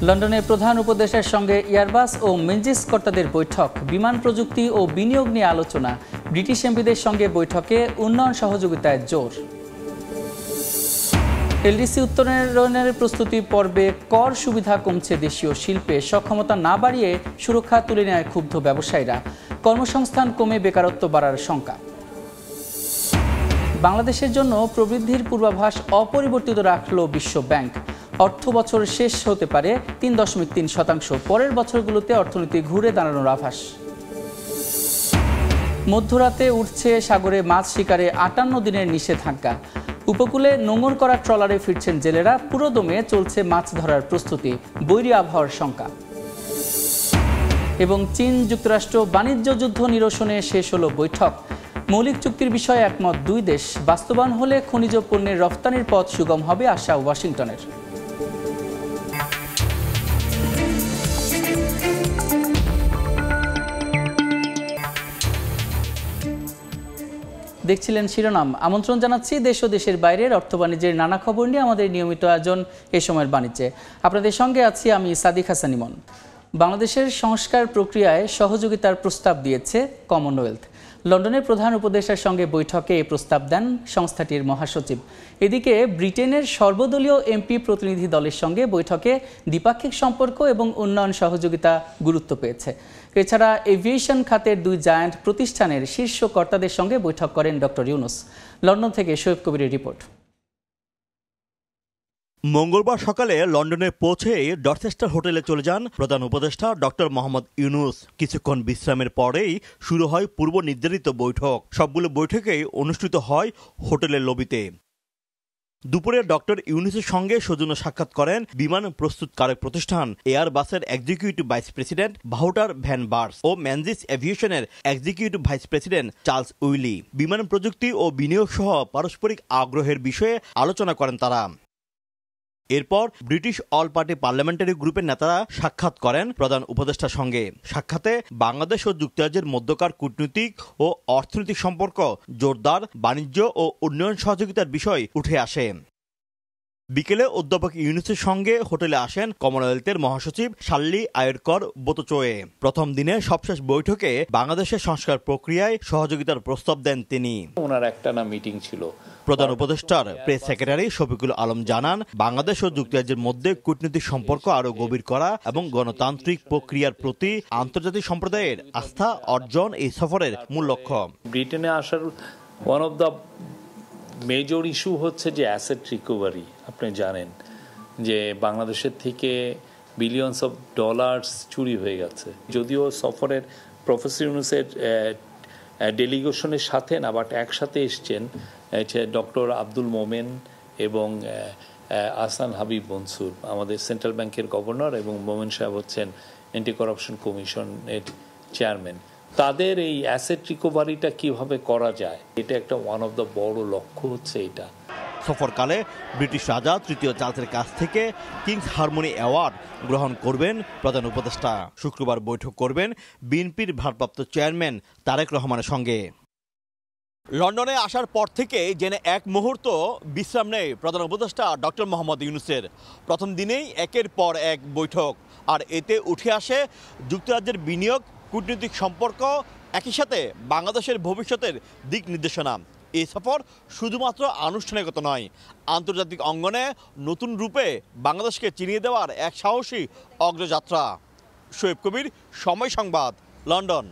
লন্ডনে প্রধান উপদেষ্টার সঙ্গে এয়ারবাস ও মেনজিস কর্তাদের বৈঠক, বিমান প্রযুক্তি ও বিনিয়োগ নিয়ে আলোচনা। ব্রিটিশ এমপিদের সঙ্গে বৈঠকে উন্নয়ন সহযোগিতায় জোর। এলডিসি উত্তরণের প্রস্তুতি পর্বে কর সুবিধা কমছে দেশীয় শিল্পে, সক্ষমতা না বাড়িয়ে সুরক্ষা তুলে নেয় ক্ষুব্ধ ব্যবসায়ীরা। কর্মসংস্থান কমে বেকারত্ব বাড়ার শঙ্কা। বাংলাদেশের জন্য প্রবৃদ্ধির পূর্বাভাস অপরিবর্তিত রাখল বিশ্ব ব্যাংক। অর্থ বছর শেষ হতে পারে 3.3%, পরের বছরগুলোতে অর্থনীতি ঘুরে দাঁড়ানোর আভাস। মধ্যরাতে উঠছে সাগরে মাছ শিকারে 58 দিনের নিষেধাজ্ঞা। উপকূলে নোঙর করা ট্রলারে ফিরছেন জেলেরা, পুরোদমে চলছে মাছ ধরার প্রস্তুতি, বৈরী আবহাওয়ার শঙ্কা। এবং চীন যুক্তরাষ্ট্র বাণিজ্য যুদ্ধ নিরসনে শেষ হলো বৈঠক। মৌলিক চুক্তির বিষয়ে একমত দুই দেশ, বাস্তবায়ন হলে খনিজ পণ্যের রফতানির পথ সুগম হবে আশা ওয়াশিংটনের। দেখছিলেন শিরোনাম। আমন্ত্রণ জানাচ্ছি দেশ ও দেশের বাইরের অর্থ বাণিজ্যের নানা খবর নিয়ে আমাদের নিয়মিত আয়োজন এ সময়ের বাণিজ্যে। আপনাদের সঙ্গে আছি আমি সাদিক হাসান ইমন। বাংলাদেশের সংস্কার প্রক্রিয়ায় সহযোগিতার প্রস্তাব দিয়েছে কমনওয়েলথ। লন্ডনের প্রধান উপদেষ্টার সঙ্গে বৈঠকে এই প্রস্তাব দেন সংস্থাটির মহাসচিব। এদিকে ব্রিটেনের সর্বদলীয় এমপি প্রতিনিধি দলের সঙ্গে বৈঠকে দ্বিপাক্ষিক সম্পর্ক এবং উন্নয়ন সহযোগিতা গুরুত্ব পেয়েছে। এছাড়া এভিয়েশন খাতের দুই জায়ান্ট প্রতিষ্ঠানের শীর্ষ কর্তাদের সঙ্গে বৈঠক করেন ডক্টর ইউনুস। লন্ডন থেকে শোয়েব কবিরের রিপোর্ট। মঙ্গলবার সকালে লন্ডনে পৌঁছে ডরচেস্টার হোটেলে চলে যান প্রধান উপদেষ্টা ডক্টর মোহাম্মদ ইউনুস। কিছুক্ষণ বিশ্রামের পরেই শুরু হয় পূর্ব নির্ধারিত বৈঠক। সবগুলো বৈঠকেই অনুষ্ঠিত হয় হোটেলের লবিতে। দুপুরে ডক্টর ইউনুসের সঙ্গে সৌজন্য সাক্ষাৎ করেন বিমান প্রস্তুতকারক প্রতিষ্ঠান এয়ারবাসের executive vice president Wouter van বার্স ও ম্যানজিস এভিয়েশনের executive vice president Charles Wiley. বিমান প্রযুক্তি ও বিনিয়োগ সহ পারস্পরিক আগ্রহের বিষয়ে আলোচনা করেন তারা। এরপর ব্রিটিশ অল পার্টি পার্লামেন্টারি গ্রুপের নেতারা সাক্ষাৎ করেন প্রধান উপদেষ্টার সঙ্গে। সাক্ষাতে বাংলাদেশ ও যুক্তরাজ্যের মধ্যকার কূটনৈতিক ও অর্থনৈতিক সম্পর্ক জোরদার, বাণিজ্য ও উন্নয়ন সহযোগিতার বিষয় উঠে আসে। বিকেলে অধ্যাপক ইউনুসের সঙ্গে হোটেলে আসেন কমনওয়েলথের মহাসচিব শার্লি আয়েরকর বোতচোয়ে। প্রথম দিনে সবশেষ বৈঠকে বাংলাদেশের সংস্কার প্রক্রিয়ায় সহযোগিতার প্রস্তাব দেন তিনি। ওনার একটানা মিটিং ছিল। প্রধান উপদেষ্টার প্রেস সেক্রেটারি শফিকুল আলম জানান, বাংলাদেশ ও যুক্তরাজ্যের মধ্যে কূটনৈতিক সম্পর্ক আরও গভীর করা এবং গণতান্ত্রিক প্রক্রিয়ার প্রতি আন্তর্জাতিক সম্প্রদায়ের আস্থা অর্জন এই সফরের মূল লক্ষ্য। ব্রিটেনে আসার one of the major issue হচ্ছে যে অ্যাসেট রিকভারি। আপনি জানেন যে বাংলাদেশের থেকে বিলিয়নস অফ ডলার্স চুরি হয়ে গেছে। যদিও সফরের প্রফেসর ইউনুসের ডেলিগেশনের সাথে না, বাট একসাথে এসছেন ডক্টর আব্দুল মোমেন এবং আহসান হাবিব মনসুর, আমাদের সেন্ট্রাল ব্যাংকের গভর্নর, এবং মোমেন সাহেব হচ্ছেন অ্যান্টি করাপশন কমিশনের চেয়ারম্যান। তাদের এই অ্যাসেট রিকভারিটা কিভাবে করা যায়, এটা একটা ওয়ান অফ দ্য বড় লক্ষ্য হচ্ছে এটা। সফরকালে ব্রিটিশ রাজা তৃতীয় চার্লসের কাছ থেকে কিংস হারমোনি অ্যাওয়ার্ড গ্রহণ করবেন প্রধান উপদেষ্টা। শুক্রবার বৈঠক করবেন বিএনপির ভারপ্রাপ্ত চেয়ারম্যান তারেক রহমানের সঙ্গে। লন্ডনে আসার পর থেকে জেনে এক মুহূর্ত বিশ্রাম নেই প্রধান উপদেষ্টা ডক্টর মোহাম্মদ ইউনুসের। প্রথম দিনেই একের পর এক বৈঠক, আর এতে উঠে আসে যুক্তরাজ্যের বিনিয়োগ, কূটনৈতিক সম্পর্ক, একই সাথে বাংলাদেশের ভবিষ্যতের দিক নির্দেশনা। এই সফর শুধুমাত্র আনুষ্ঠানিকতা নয়, আন্তর্জাতিক অঙ্গনে নতুন রূপে বাংলাদেশকে চিনিয়ে দেওয়ার এক সাহসী অগ্রযাত্রা। শোয়েব কবির, সময় সংবাদ, লন্ডন।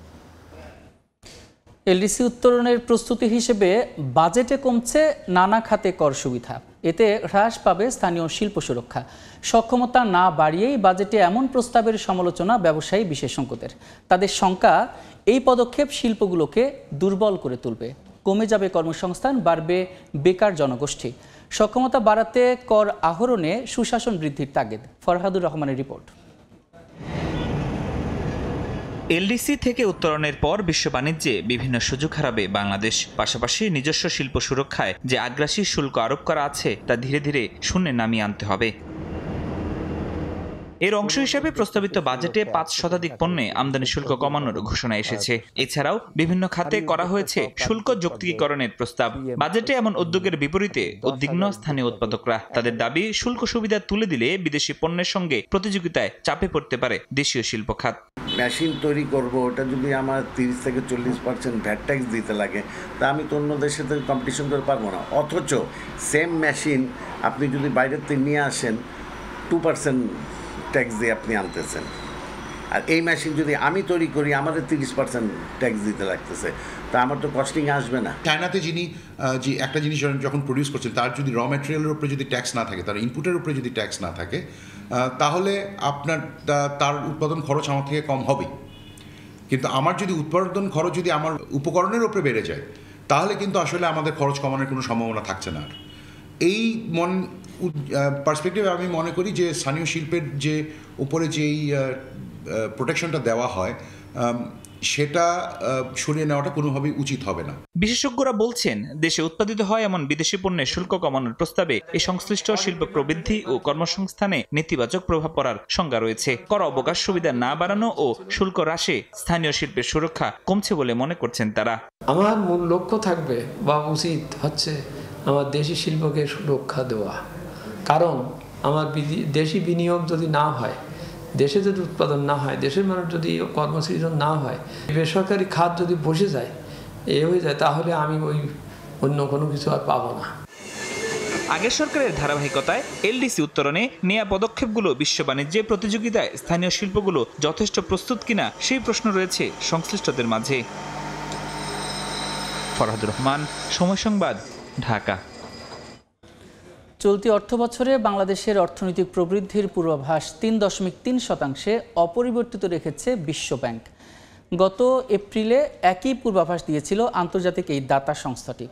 এলডিসি উত্তরণের প্রস্তুতি হিসেবে বাজেটে কমছে নানা খাতে কর সুবিধা। এতে হ্রাস পাবে স্থানীয় শিল্প সুরক্ষা। সক্ষমতা না বাড়িয়েই বাজেটে এমন প্রস্তাবের সমালোচনা ব্যবসায়ী বিশেষজ্ঞদের। তাদের শঙ্কা, এই পদক্ষেপ শিল্পগুলোকে দুর্বল করে তুলবে, কমে যাবে কর্মসংস্থান, বাড়বে বেকার জনগোষ্ঠী। সক্ষমতা বাড়াতে কর আহরণে সুশাসন বৃদ্ধির তাগিদ। ফরহাদুর রহমানের রিপোর্ট। এলডিসি থেকে উত্তরণের পর বিশ্ব বাণিজ্যে বিভিন্ন সুযোগ হারাবে বাংলাদেশ। পাশাপাশি নিজস্ব শিল্প সুরক্ষায় যে আগ্রাসী শুল্ক আরোপ করা আছে তা ধীরে ধীরে শূন্যে নামিয়ে আনতে হবে। এর অংশ হিসেবে প্রস্তাবিত বাজেটে 5% পণ্যে আমদানি শুল্ক কমানোর ঘোষণা এসেছে। এছাড়াও বিভিন্ন খাতে করা হয়েছে শুল্ক যৌক্তিকীকরণের প্রস্তাব। বাজেটে এমন উদ্যোগের বিপরীতে উদ্বিগ্ন স্থানীয় উৎপাদকরা। তাদের দাবি, শুল্ক সুবিধা তুলে দিলে বিদেশি পণ্যের সঙ্গে প্রতিযোগিতায় চাপে পড়তে পারে দেশীয় শিল্প খাত। মেশিন তৈরি করব, ওটা যদি আমার 30 থেকে 40% ভ্যাট ট্যাক্স দিতে লাগে, তা আমি তো অন্য দেশের সাথে কম্পিটিশন করে পারবো না। অথচ সেম মেশিন আপনি যদি বাইরের থেকে নিয়ে আসেন 2% ট্যাক্স দিয়ে আপনি আনতেছেন, আর এই মেশিন যদি আমি তৈরি করি আমাদের 30% ট্যাক্স দিতে লাগতেছে, তা আমার তো কস্টিং আসবে না। চায়নাতে যিনি যে একটা জিনিস যখন প্রডিউস করছেন তার যদি র ম্যাটেরিয়ালের উপরে যদি ট্যাক্স না থাকে, তার ইনপুটের উপরে যদি ট্যাক্স না থাকে, তাহলে আপনার তার উৎপাদন খরচ আমার থেকে কম হবেই। কিন্তু আমার যদি উৎপাদন খরচ যদি আমার উপকরণের উপরে বেড়ে যায়, তাহলে কিন্তু আসলে আমাদের খরচ কমানোর কোনো সম্ভাবনা থাকছে না। আর এই পার্সপেক্টিভে আমি মনে করি যে স্থানীয় শিল্পের যে উপরে যেই প্রোটেকশনটা দেওয়া হয় সেটা সরিয়ে নেওয়াটা কোনোভাবেই উচিত হবে না। বিশেষজ্ঞরা বলছেন, দেশে উৎপাদিত হয় এমন বিদেশি পণ্যের শুল্ক কমানোর প্রস্তাবে এই সংশ্লিষ্ট শিল্প প্রবৃদ্ধি ও কর্মসংস্থানে নেতিবাচক প্রভাব পড়ার শঙ্কা রয়েছে। কর অবকাশ সুবিধা না বাড়ানো ও শুল্ক হ্রাসে স্থানীয় শিল্পের সুরক্ষা কমছে বলে মনে করছেন তারা। আমার মূল লক্ষ্য থাকবে বা উচিত হচ্ছে আমার দেশি শিল্পকে সুরক্ষা দেওয়া। কারণ আমার দেশি বিনিয়োগ যদি না হয়, দেশে যদি উৎপাদন না হয়, দেশের মানুষ যদি কর্মসৃজন না হয়, বেসরকারি খাত যদি বসে যায়, হয়ে যায়, তাহলে আমি ওই অন্য কোনো কিছু আর পাবো না। আগের সরকারের ধারাবাহিকতায় এলডিসি উত্তরণে নেয়া পদক্ষেপগুলো বিশ্ব বাণিজ্যে প্রতিযোগিতায় স্থানীয় শিল্পগুলো যথেষ্ট প্রস্তুত কিনা সেই প্রশ্ন রয়েছে সংশ্লিষ্টদের মাঝে। ফরহাদুর রহমান, সময় সংবাদ, ঢাকা। চলতি অর্থবছরে বাংলাদেশের অর্থনৈতিক প্রবৃদ্ধির পূর্বাভাস 3.3% অপরিবর্তিত রেখেছে বিশ্বব্যাংক। গত এপ্রিলে একই পূর্বাভাস দিয়েছিল আন্তর্জাতিক এই দাতা সংস্থাটি।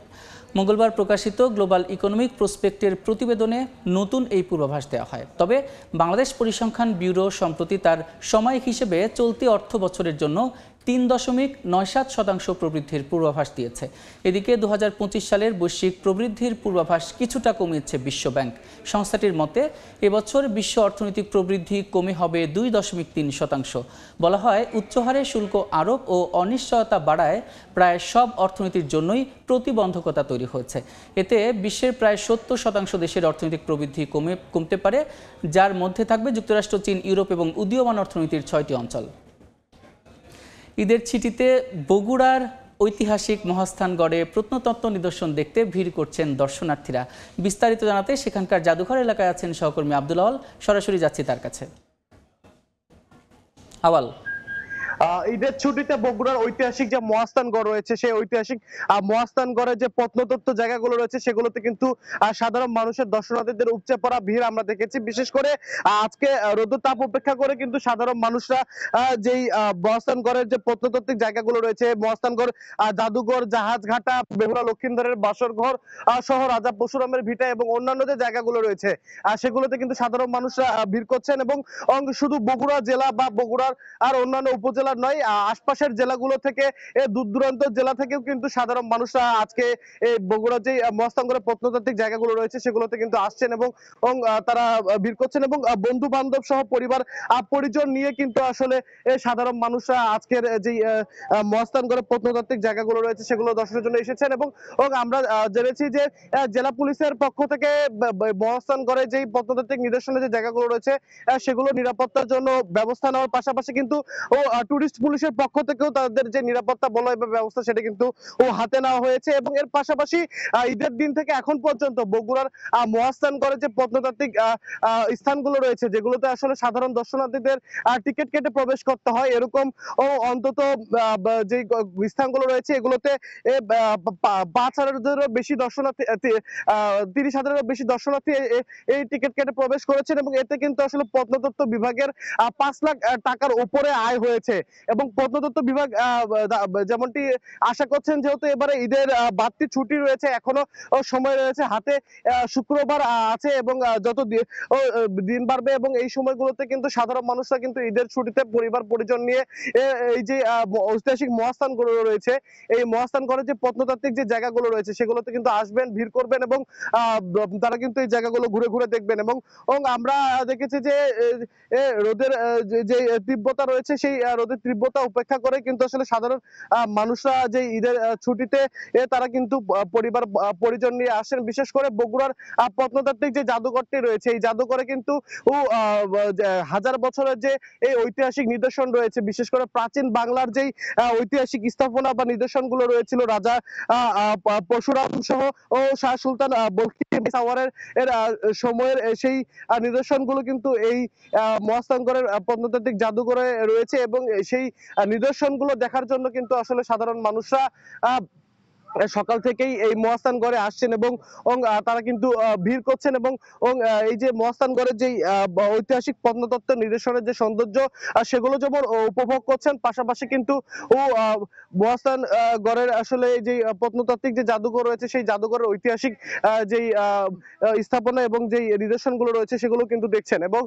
মঙ্গলবার প্রকাশিত গ্লোবাল ইকোনমিক প্রসপেক্টের প্রতিবেদনে নতুন এই পূর্বাভাস দেওয়া হয়। তবে বাংলাদেশ পরিসংখ্যান ব্যুরো সম্প্রতি তার সময় হিসেবে চলতি অর্থ বছরের জন্য 3.97% প্রবৃদ্ধির পূর্বাভাস দিয়েছে। এদিকে 2025 সালের বৈশ্বিক প্রবৃদ্ধির পূর্বাভাস কিছুটা কমিয়েছে বিশ্বব্যাংক। সংস্থাটির মতে এবছর বিশ্ব অর্থনৈতিক প্রবৃদ্ধি কমে হবে 2.3%। বলা হয়, উচ্চহারে শুল্ক আরোপ ও অনিশ্চয়তা বাড়ায় প্রায় সব অর্থনীতির জন্যই প্রতিবন্ধকতা তৈরি হয়েছে। এতে বিশ্বের প্রায় 70% দেশের অর্থনৈতিক প্রবৃদ্ধি কমতে পারে, যার মধ্যে থাকবে যুক্তরাষ্ট্র, চীন, ইউরোপ এবং উদীয়মান অর্থনীতির 6টি অঞ্চল। ঈদের ছুটিতে বগুড়ার ঐতিহাসিক মহাস্থানগড়ে প্রত্নতত্ত্ব নিদর্শন দেখতে ভিড় করছেন দর্শনার্থীরা। বিস্তারিত জানাতে সেখানকার জাদুঘর এলাকায় আছেন সহকর্মী আব্দুল আওয়াল। সরাসরি যাচ্ছি তার কাছে। আওয়াল, ঈদের ছুটিতে বগুড়ার ঐতিহাসিক যে মহাস্থানগড় রয়েছে, সেই ঐতিহাসিক মহাস্থানগড়ের যে প্রত্নতত্ত্ব জায়গাগুলো রয়েছে, সেগুলোতে কিন্তু সাধারণ মানুষের, দর্শনার্থীদের উপচে পড়া ভিড় আমরা দেখেছি। বিশেষ করে আজকে রোদের তাপ উপেক্ষা করে কিন্তু সাধারণ মানুষরা যেই মহাস্থানগড়ের যে প্রত্নতাত্ত্বিক জায়গাগুলো রয়েছে, মহাস্থানগড় জাদুঘর, জাহাজঘাটা, বেহুলা লক্ষিন্দরের বাসরঘর সহ রাজা পরশুরামের ভিটা এবং অন্যান্য যে জায়গাগুলো রয়েছে, সেগুলোতে কিন্তু সাধারণ মানুষরা ভিড় করছেন। এবং শুধু বগুড়া জেলা বা বগুড়ার আর অন্যান্য উপজেলা নয়, আশপাশের জেলাগুলো থেকে, দূর দূরান্ত জেলা থেকেও কিন্তু সাধারণ মানুষরা আজকে এই বগুড়ার যে মহাস্থানগড়ের প্রত্নতাত্ত্বিক জায়গাগুলো রয়েছে সেগুলোতে কিন্তু আসছেন এবং তারা ভিড় করছেন এবং বন্ধু বান্ধব সহ পরিবার পরিজন নিয়ে কিন্তু আসলে সাধারণ মানুষরা আজকের যে মহাস্থানগড়ের প্রত্নতাত্ত্বিক জায়গাগুলো রয়েছে সেগুলো দর্শনের জন্য এসেছেন। এবং আমরা জেনেছি যে জেলা পুলিশের পক্ষ থেকে মহাস্থানগড়ে যে প্রত্নতাত্ত্বিক নিদর্শনের যে জায়গাগুলো রয়েছে সেগুলো নিরাপত্তার জন্য ব্যবস্থা নেওয়ার পাশাপাশি কিন্তু টুরিস্ট পুলিশের পক্ষ থেকেও তাদের যে নিরাপত্তা বলয় বা ব্যবস্থা সেটা কিন্তু হাতে নেওয়া হয়েছে। এবং এর পাশাপাশি ঈদের দিন থেকে এখন পর্যন্ত বগুড়ার মহাস্থানগড়ে যে প্রত্নতাত্ত্বিক স্থানগুলো রয়েছে, যেগুলোতে আসলে সাধারণ দর্শনার্থীদের টিকিট কেটে প্রবেশ করতে হয়, এরকম অন্তত যে স্থানগুলো রয়েছে এগুলোতে 5,000-এরও বেশি দর্শনার্থী, 30,000-এরও বেশি দর্শনার্থী এই টিকিট কেটে প্রবেশ করেছেন। এবং এতে কিন্তু আসলে প্রত্নতত্ত্ব বিভাগের 5 লাখ টাকার উপরে আয় হয়েছে। এবং প্রত্নতত্ত্ব বিভাগ যেমনটি আশা করছেন, যেহেতু এবারে ঈদের বাড়তি ছুটি রয়েছে, এখনো সময় রয়েছে হাতে, শুক্রবার আছে এবং যত দিন বাড়বে এবং এই সময়গুলোতে কিন্তু সাধারণ মানুষরা কিন্তু ঈদের ছুটিতে পরিবার পরিজন নিয়ে এই যে ঐতিহাসিক মহাস্থানগুলো রয়েছে, এই মহাস্থানগড়ের যে প্রত্নতাত্ত্বিক যে জায়গাগুলো রয়েছে সেগুলোতে কিন্তু আসবেন, ভিড় করবেন এবং তারা কিন্তু এই জায়গাগুলো ঘুরে ঘুরে দেখবেন। এবং আমরা দেখেছি যে রোদের যে তীব্রতা রয়েছে সেই রোদের তীব্রতা উপেক্ষা করে কিন্তু আসলে সাধারণ মানুষরা যে ঈদের ছুটিতে তারা কিন্তু পরিবার পরিজন নিয়ে আসেন। বিশেষ করে বগুড়ার প্রত্নতাত্ত্বিক যে জাদুঘরটি রয়েছে, এই জাদুঘরে কিন্তু হাজার বছরের যে এই ঐতিহাসিক নিদর্শন রয়েছে, বিশেষ করে প্রাচীন বাংলার যেই ঐতিহাসিক স্থাপনা বা নিদর্শনগুলো রয়েছিল রাজা পরশুরাম সহ ও শাহ সুলতান এর সময়ের সেই নিদর্শনগুলো কিন্তু এই মহাস্থানগড়ের প্রত্নতাত্ত্বিক জাদুঘরে রয়েছে এবং সেই নিদর্শনগুলো দেখার জন্য কিন্তু আসলে সাধারণ মানুষরা সকাল থেকেই এই মহাস্থানগড়ে আসছেন এবং তারা কিন্তু ভিড় করছেন এবং এই যে মহাস্থানগড়ের যে ঐতিহাসিক প্রত্নতত্ত্ব নিদর্শনের যে সৌন্দর্য সেগুলো যেমন উপভোগ করছেন, পাশাপাশি কিন্তু মহাস্থানগড়ের আসলে যে প্রত্নতাত্ত্বিক যে জাদুঘর রয়েছে সেই জাদুঘরের ঐতিহাসিক যেই স্থাপনা এবং যেই নিদর্শনগুলো রয়েছে সেগুলো কিন্তু দেখছেন। এবং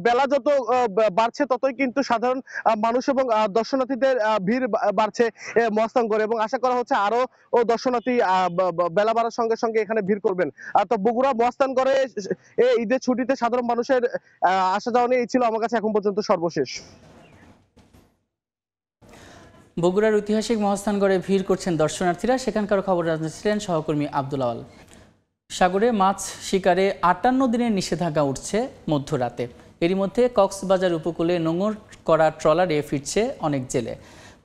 বেলা যত বাড়ছে ততই কিন্তু সাধারণ মানুষ এবং দর্শনার্থীদের ভিড় বাড়ছে মহাস্থানগড়ে এবং আশা করা হচ্ছে আরো দর্শনার্থী বেলা বাড়ার সঙ্গে সঙ্গে এখানে ভিড় করবেন। তো বগুড়া মহাস্থানগড়ে ঈদের ছুটিতে সাধারণ মানুষের আসা যাওয়া নিয়ে এই ছিল আমার কাছে এখন পর্যন্ত সর্বশেষ। বগুড়ার ঐতিহাসিক মহাস্থানগড়ে ভিড় করছেন দর্শনার্থীরা, সেখানকার খবর জানিয়েছিলেন সহকর্মী আব্দুল আওয়াল। সাগরে মাছ শিকারে 58 দিনের নিষেধাজ্ঞা উঠছে মধ্যরাতে। এরই মধ্যে কক্সবাজার উপকূলে নোঙর করা ট্রলারে ফিরছে অনেক জেলে।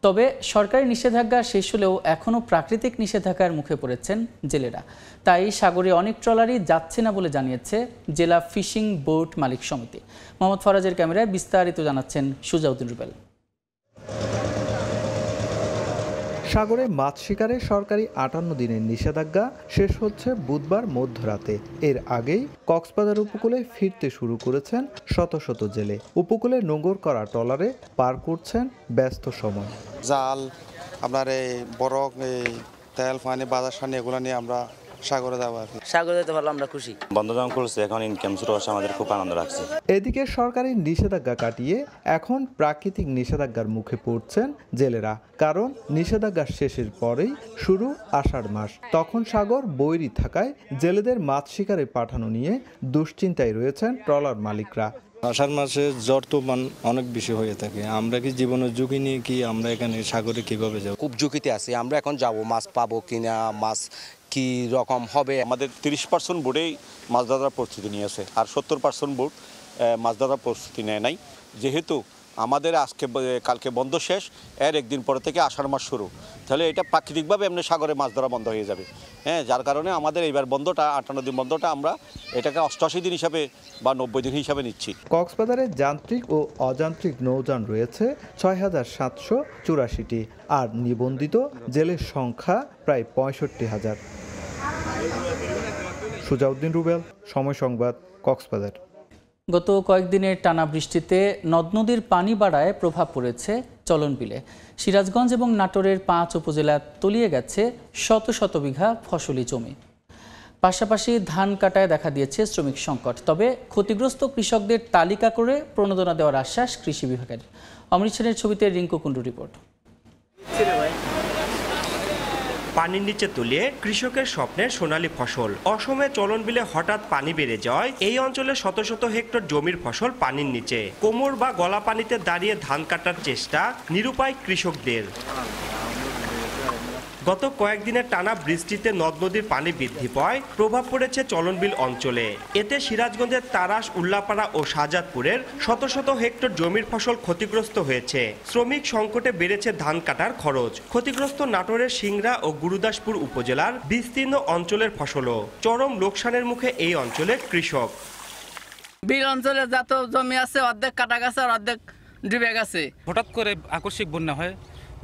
তবে সরকারি নিষেধাজ্ঞা শেষ হলেও এখনও প্রাকৃতিক নিষেধাজ্ঞার মুখে পড়েছেন জেলেরা। তাই সাগরে অনেক ট্রলারই যাচ্ছে না বলে জানিয়েছে জেলা ফিশিং বোট মালিক সমিতি। মোহাম্মদ ফরাজের ক্যামেরায় বিস্তারিত জানাচ্ছেন সুজাউদ্দিন রুবেল। সাগরে মাছ শিকারে সরকারি 58 দিনের নিষেধাজ্ঞা শেষ হচ্ছে বুধবার মধ্যরাতে। এর আগেই কক্সবাজার উপকূলে ফিরতে শুরু করেছেন শত শত জেলে। উপকূলে নোঙর করা ট্রলারে পার করছেন ব্যস্ত সময়। জাল, আপনার এই বরফ, এই তেল, পানি, বাজার সানি এগুলো নিয়ে আমরা সাগরে যাবো আর কি। সাগরে যেতে পারলে আমরা খুশি। বন্ধ যখন করছে এখন ইনকাম শুরু হচ্ছে, আমাদের খুব আনন্দ লাগছে। এদিকে সরকারি নিষেধাজ্ঞা কাটিয়ে এখন প্রাকৃতিক নিষেধাজ্ঞার মুখে পড়ছেন জেলেরা। কারণ নিষেধাজ্ঞা শেষের পরেই শুরু আষাঢ় মাস, তখন সাগর বৈরী থাকায় জেলেদের মাছ শিকারে পাঠানো নিয়ে দুশ্চিন্তায় রয়েছেন ট্রলার মালিকরা। আষাঢ় মাসে জ্বর তুফান অনেক বেশি হয়ে থাকে। আমরা কি জীবনের ঝুঁকি নিয়ে কি আমরা এখানে সাগরে কিভাবে যাব? খুব ঝুঁকিতে আছি আমরা। এখন যাব, মাছ পাবো কিনা, মাছ কি রকম হবে। আমাদের 30% বোটেই মাছ ধরার প্রস্তুতি নিয়েছে, আর 70% বোট মাছ ধরার প্রস্তুতি নেয় নাই। যেহেতু আমাদের কালকে বন্ধ শেষ, এর একদিন পরে থেকে আষাঢ় মাস শুরু, তাহলে এটা প্রাকৃতিকভাবে এমনি সাগরে মাছ ধরা বন্ধ হয়ে যাবে। যার কারণে আমাদের এইবার বন্ধটা 58 দিন বন্ধটা আমরা এটাকে 88 দিন হিসাবে বা 90 দিন হিসাবে নিচ্ছি। কক্সবাজারে যান্ত্রিক ও অযান্ত্রিক নৌযান রয়েছে 6784টি, আর নিবন্ধিত জেলের সংখ্যা প্রায় 65,000। সুজাউদ্দিন রুবেল, সময় সংবাদ, কক্সবাজার। গত কয়েকদিনের টানা বৃষ্টিতে নদ নদীর পানি বাড়ায় প্রভাব পড়েছে চলন বিলে। সিরাজগঞ্জ এবং নাটোরের 5 উপজেলা তলিয়ে গেছে শত শত বিঘা ফসলি জমি। পাশাপাশি ধান কাটায় দেখা দিয়েছে শ্রমিক সংকট। তবে ক্ষতিগ্রস্ত কৃষকদের তালিকা করে প্রণোদনা দেওয়ার আশ্বাস কৃষি বিভাগের। অমৃত সেনের ছবিতে রিঙ্কু কুণ্ডু রিপোর্ট। পানির নিচে তলিয়ে কৃষকের স্বপ্নের সোনালী ফসল। অসমে চলন বিলে হঠাৎ পানি বেড়ে যাওয়ায় এই অঞ্চলে শত শত হেক্টর জমির ফসল পানির নিচে। কোমর বা গলা পানিতে দাঁড়িয়ে ধান কাটার চেষ্টা নিরুপায় কৃষকদের। গত কয়েকদিনের টানা বৃষ্টিতে নদ নদীর পানি বৃদ্ধি পায় প্রভাব পড়েছে চলনবিল অঞ্চলে। এতে সিরাজগঞ্জের তারাস, উল্লাপাড়া ও শাহজাদপুরের শত শত হেক্টর জমির ফসল ক্ষতিগ্রস্ত হয়েছে। শ্রমিক সংকটে বেড়েছে ধান কাটার খরচ। ক্ষতিগ্রস্ত নাটোরের সিংড়া ও গুরুদাসপুর উপজেলার বিস্তীর্ণ অঞ্চলের ফসলও। চরম লোকসানের মুখে এই অঞ্চলের কৃষক। বিল অঞ্চলে যত জমি আছে অর্ধেক কাটা গেছে আর অর্ধেক ডুবে গেছে। হঠাৎ করে আকস্মিক বন্যা হয়,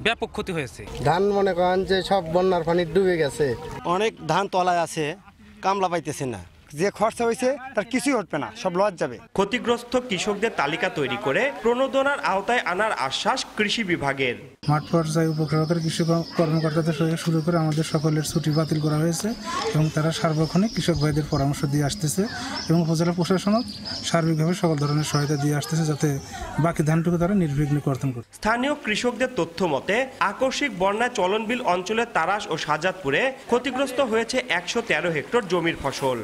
ব্যাপক ক্ষতি হয়েছে। ধান মনে করেন যে সব বন্যার পানি ডুবে গেছে। অনেক ধান তলায় আছে, কামলা পাইতেছে না, যে খরচা হয়েছে তার কিছুই উঠবে না, সব লস যাবে। ক্ষতিগ্রস্ত কৃষকদের তালিকা তৈরি করে প্রণোদনার আওতায় আনার আশ্বাস কৃষি বিভাগের। মাঠ পর্যায়ে উপগ্রাহকের কৃষি কর্মকর্তাদের সঙ্গে শুরু করে আমাদের সকলের ছুটি বাতিল করা হয়েছে এবং তারা সার্বক্ষণিক কৃষক ভাইদের পরামর্শ দিয়ে আসতেছে এবং উপজেলা প্রশাসনও সার্বিকভাবে সকল ধরনের সহায়তা দিয়ে আসতেছে যাতে বাকি ধানটুকু তারা নির্বিঘ্নে কর্তন করে। স্থানীয় কৃষকদের তথ্য মতে আকস্মিক বন্যায় চলনবিল অঞ্চলের তারাস ও শাহজাদপুরে ক্ষতিগ্রস্ত হয়েছে 113 হেক্টর জমির ফসল।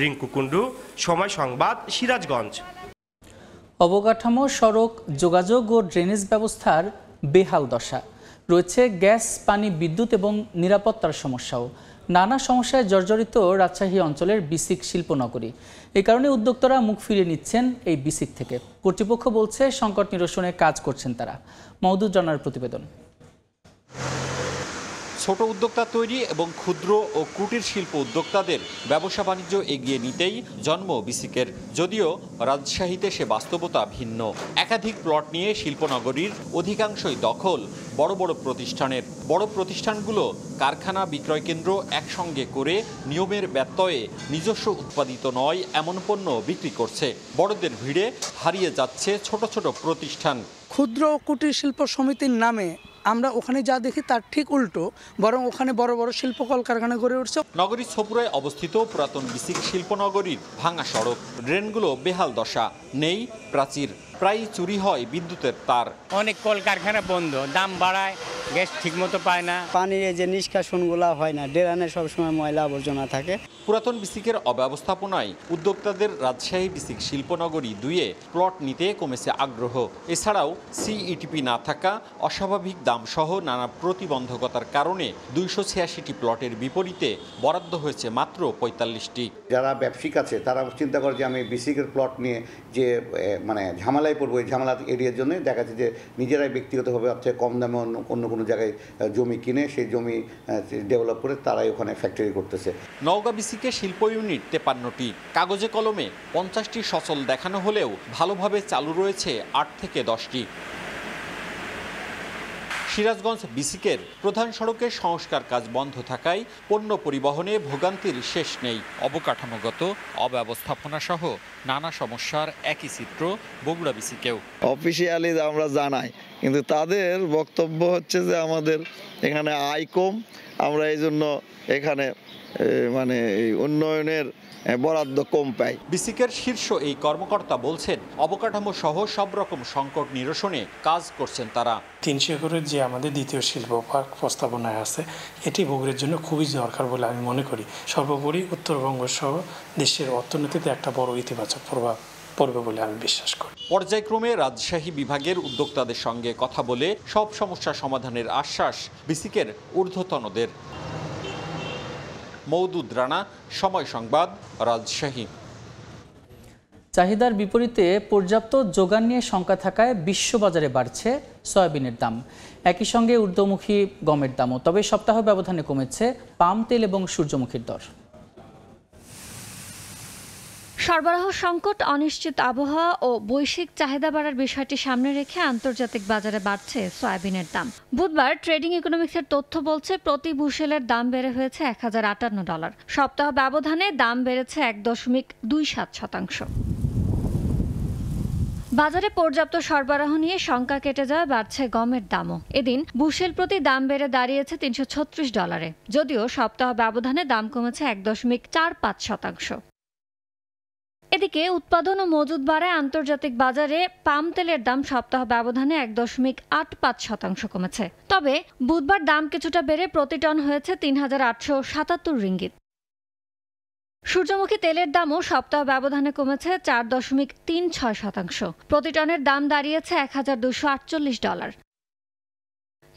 রিঙ্কু কুন্ডু, সময় সংবাদ, সিরাজগঞ্জ। অবকাঠামো, সড়ক, যোগাযোগ ও ড্রেনেজ ব্যবস্থার বেহাল দশা রয়েছে। গ্যাস, পানি, বিদ্যুৎ এবং নিরাপত্তার সমস্যাও। নানা সমস্যায় জর্জরিত রাজশাহী অঞ্চলের বিসিক শিল্পনগরী। এই কারণে উদ্যোক্তারা মুখ ফিরিয়ে নিচ্ছেন এই বিসিক থেকে। কর্তৃপক্ষ বলছে সংকট নিরসনে কাজ করছেন তারা। মওদুদ রানার প্রতিবেদন। ছোট উদ্যোক্তা তৈরি এবং ক্ষুদ্র ও কুটির শিল্প উদ্যোক্তাদের ব্যবসা বাণিজ্য এগিয়ে নিতেই জন্ম বিসিকের। যদিও রাজশাহীতে সে বাস্তবতা ভিন্ন। একাধিক প্লট নিয়ে শিল্পনগরীর অধিকাংশই দখল বড় বড় প্রতিষ্ঠানের। বড় প্রতিষ্ঠানগুলো কারখানা, বিক্রয় কেন্দ্র একসঙ্গে করে নিয়মের ব্যত্যয়ে নিজস্ব উৎপাদিত নয় এমন পণ্য বিক্রি করছে। বড়দের ভিড়ে হারিয়ে যাচ্ছে ছোট ছোট প্রতিষ্ঠান। ক্ষুদ্র ও কুটির শিল্প সমিতির নামে আমরা ওখানে যা দেখি তার ঠিক উল্টো, বরং ওখানে বড় বড় শিল্প কলকারখানা গড়ে উঠছে। নগরীর ছপুরায় অবস্থিত পুরাতন বিসিক শিল্পনগরীর ভাঙা সড়ক, ড্রেনগুলো বেহাল দশা, নেই প্রাচীর, প্রায় চুরি হয় বিদ্যুতের তার। অনেক কলকারখানা বন্ধ, দাম বাড়ায়, গ্যাস ঠিকমতো পায় না, পানির যে নিষ্কাশনগুলো হয় না, ড্রেনে সবসময় ময়লা আবর্জনা থাকে। পুরাতন বিসিকের অব্যবস্থাপনায় উদ্যোক্তাদের রাজশাহী বিসিক শিল্পনগরী 2-এ প্লট নিতে কমেছে আগ্রহ। এছাড়াও সিইটিপি না থাকা, অস্বাভাবিক দাম সহ নানা প্রতিবন্ধকতার কারণে 286টি প্লটের বিপরীতে বরাদ্দ হয়েছে মাত্র 45টি। যারা ব্যবসায়িক আছে তারা চিন্তা করে যে আমি বিসিকের প্লট নিয়ে যে মানে ঝামেলায় পড়বো, এই ঝামেলা এড়িয়ে জন্য দেখা যাচ্ছে যে নিজেরাই ব্যক্তিগতভাবে অর্থে কম দামে অন্য কোনো জায়গায় জমি কিনে সেই জমি ডেভেলপ করে তারাই ওখানে ফ্যাক্টরি করতেছে। নওগাঁ বিসিকে শিল্প ইউনিট 53টি, কাগজে কলমে 50টি সচল দেখানো হলেও ভালোভাবে চালু রয়েছে 8 থেকে 10টি। সিরাজগঞ্জ বিসিকের প্রধান সড়কের সংস্কার কাজ বন্ধ থাকায় পণ্য পরিবহনে ভোগান্তির শেষ নেই। অবকাঠামোগত অব্যবস্থাপনা সহ নানা সমস্যার একই চিত্র বগুড়া বিসিকেও। অফিসিয়ালি আমরা জানাই, কিন্তু তাদের বক্তব্য হচ্ছে যে আমাদের এখানে আয় কম, আমরা এই জন্য এখানে মানে উন্নয়নের বরাদ্দ কম পাই। বিসিকের শীর্ষ এই কর্মকর্তা বলছেন অবকাঠামো সহ সব রকম সংকট নিরসনে কাজ করছেন তারা। 300 একরের যে আমাদের দ্বিতীয় শিল্প পার্ক প্রস্তাবনায় আছে, এটি বগুড়ার জন্য খুবই দরকার বলে আমি মনে করি। সর্বোপরি উত্তরবঙ্গ সহ দেশের অর্থনীতিতে একটা বড় ইতিবাচক প্রভাব পড়বে বলে আমি বিশ্বাস করি। পর্যায়ক্রমে রাজশাহী বিভাগের উদ্যোক্তাদের সঙ্গে কথা বলে সব সমস্যা সমাধানের আশ্বাস বিসিকের ঊর্ধ্বতনদের। মওদুদ রানা, সময় সংবাদ, রাজশাহী। চাহিদার বিপরীতে পর্যাপ্ত যোগান নিয়ে শঙ্কা থাকায় বিশ্ববাজারে বাড়ছে সয়াবিনের দাম। একই সঙ্গে ঊর্ধ্বমুখী গমের দামও। তবে সপ্তাহ ব্যবধানে কমেছে পাম তেল এবং সূর্যমুখীর দর। সরবরাহ সংকট, অনিশ্চিত আবহাওয়া ও বৈশ্বিক চাহিদা বাড়ার বিষয়টি সামনে রেখে আন্তর্জাতিক বাজারে বাড়ছে সয়াবিনের দাম। বুধবার ট্রেডিং ইকোনমিক্সের তথ্য বলছে প্রতি বুশেলের দাম বেড়ে হয়েছে $1058। সপ্তাহ ব্যবধানে দাম বেড়েছে 1.27%। বাজারে পর্যাপ্ত সরবরাহ নিয়ে শঙ্কা কেটে যায় বাড়ছে গমের দামও। এদিন বুশেল প্রতি দাম বেড়ে দাঁড়িয়েছে $336। যদিও সপ্তাহ ব্যবধানে দাম কমেছে 1.45%। এদিকে উৎপাদন ও মজুদ বাড়ায় আন্তর্জাতিক বাজারে পাম তেলের দাম সপ্তাহ ব্যবধানে 1.85% কমেছে। তবে বুধবার দাম কিছুটা বেড়ে প্রতি টন হয়েছে ৩,৮৭৭ রিঙ্গিত। সূর্যমুখী তেলের দামও সপ্তাহ ব্যবধানে কমেছে 4.36%। প্রতি টনের দাম দাঁড়িয়েছে $1,248।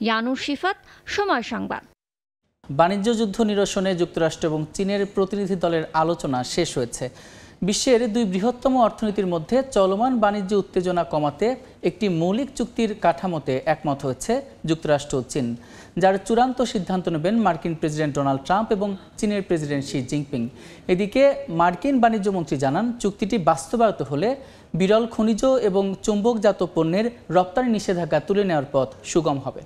ইয়ানুর শিফাত, সময় সংবাদ। বাণিজ্য যুদ্ধ নিরসনে যুক্তরাষ্ট্র এবং চীনের প্রতিনিধি দলের আলোচনা শেষ হয়েছে। বিশ্বের দুই বৃহত্তম অর্থনীতির মধ্যে চলমান বাণিজ্য উত্তেজনা কমাতে একটি মৌলিক চুক্তির কাঠামোতে একমত হয়েছে যুক্তরাষ্ট্র ও চীন, যার চূড়ান্ত সিদ্ধান্ত নেবেন মার্কিন প্রেসিডেন্ট ডোনাল্ড ট্রাম্প এবং চীনের প্রেসিডেন্ট শি জিনপিং। এদিকে মার্কিন বাণিজ্য মন্ত্রী জানান, চুক্তিটি বাস্তবায়িত হলে বিরল খনিজ এবং চুম্বকজাত পণ্যের রপ্তানি নিষেধাজ্ঞা তুলে নেওয়ার পথ সুগম হবে।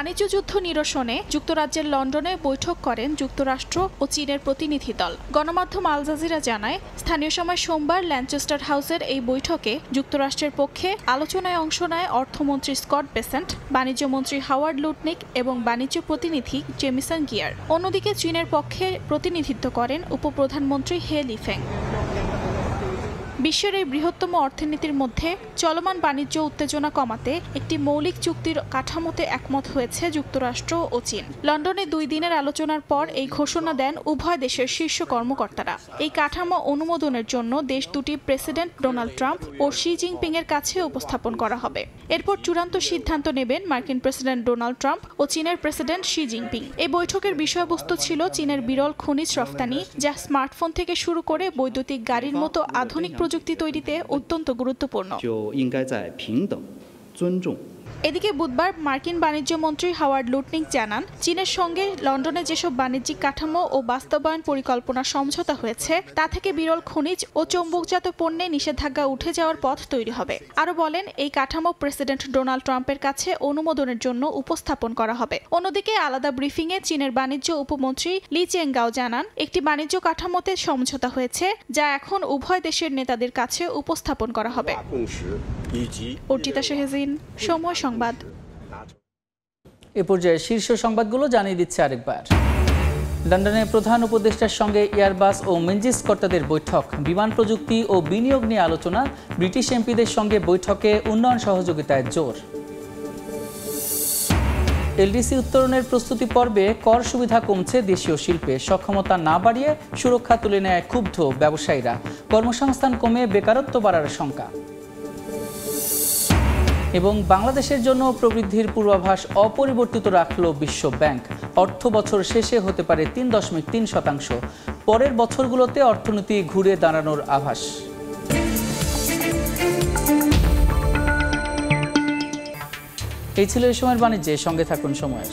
বাণিজ্য যুদ্ধ নিরসনে যুক্তরাজ্যের লন্ডনে বৈঠক করেন যুক্তরাষ্ট্র ও চীনের প্রতিনিধি দল। গণমাধ্যম আল জাজিরা জানায়, স্থানীয় সময় সোমবার ল্যানচেস্টার হাউসের এই বৈঠকে যুক্তরাষ্ট্রের পক্ষে আলোচনায় অংশ নেয় অর্থমন্ত্রী স্কট বেসেন্ট, বাণিজ্য মন্ত্রী হাওয়ার্ড লুটনিক এবং বাণিজ্য প্রতিনিধি জেমিসন গিয়ার। অন্যদিকে চীনের পক্ষে প্রতিনিধিত্ব করেন উপপ্রধানমন্ত্রী হে লিফেং। বিশ্বের এই বৃহত্তম অর্থনীতির মধ্যে চলমান বাণিজ্য উত্তেজনা কমাতে একটি মৌলিক চুক্তির কাঠামোতে একমত হয়েছে যুক্তরাষ্ট্র ও চীন। লন্ডনে 2 দিনের আলোচনার পর এই ঘোষণা দেন উভয় দেশের শীর্ষ কর্মকর্তারা। এই কাঠামো অনুমোদনের জন্য দেশ দুটি প্রেসিডেন্ট ডোনাল্ড ট্রাম্প ও শি জিনপিং এর কাছে উপস্থাপন করা হবে। এরপর চূড়ান্ত সিদ্ধান্ত নেবেন মার্কিন প্রেসিডেন্ট ডোনাল্ড ট্রাম্প ও চীনের প্রেসিডেন্ট শি জিনপিং। এই বৈঠকের বিষয়বস্তু ছিল চীনের বিরল খনিজ রফতানি, যা স্মার্টফোন থেকে শুরু করে বৈদ্যুতিক গাড়ির মতো আধুনিক প্রযুক্তি তৈরিতে অত্যন্ত গুরুত্বপূর্ণ। এদিকে বুধবার মার্কিন বাণিজ্য মন্ত্রী হাওয়ার্ড লুটনিক জানান, চীনের সঙ্গে লন্ডনে যেসব বাণিজ্যিক কাঠামো ও বাস্তবায়ন পরিকল্পনা সমঝোতা হয়েছে তা থেকে বিরল খনিজ ও চৌম্বকজাত পণ্যে নিষেধাজ্ঞা উঠে যাওয়ার পথ তৈরি হবে। আরও বলেন, এই কাঠামো প্রেসিডেন্ট ডোনাল্ড ট্রাম্পের কাছে অনুমোদনের জন্য উপস্থাপন করা হবে। অন্যদিকে আলাদা ব্রিফিংয়ে চীনের বাণিজ্য উপমন্ত্রী লি চেংগাও জানান, একটি বাণিজ্য কাঠামোতে সমঝোতা হয়েছে, যা এখন উভয় দেশের নেতাদের কাছে উপস্থাপন করা হবে। অর্চিতা শেহজিন, সময় সংবাদ। এ পর্যায়ে শীর্ষ সংবাদগুলো জানিয়ে দিচ্ছে আরেকবার। লন্ডনে প্রধান উপদেষ্টার সঙ্গে এয়ারবাস ও মেনজিস কর্তাদের বৈঠক, বিমান প্রযুক্তি ও বিনিয়োগ নিয়ে আলোচনা, ব্রিটিশ এমপিদের সঙ্গে বৈঠকে উন্নয়ন সহযোগিতায় জোর। এলডিসি উত্তরণের প্রস্তুতি পর্বে কর সুবিধা কমছে দেশীয় শিল্পে, সক্ষমতা না বাড়িয়ে সুরক্ষা তুলে নেয় ক্ষুব্ধ ব্যবসায়ীরা, কর্মসংস্থান কমে বেকারত্ব বাড়ার শঙ্কা। এবং বাংলাদেশের জন্য প্রবৃদ্ধির পূর্বাভাস অপরিবর্তিত রাখল বিশ্ব ব্যাংক, অর্থ বছর শেষে হতে পারে 3.3%, পরের বছরগুলোতে অর্থনীতি ঘুরে দাঁড়ানোর আভাস। এই ছিল এই সময়ের বাণিজ্যে, সঙ্গে থাকুন সময়ের।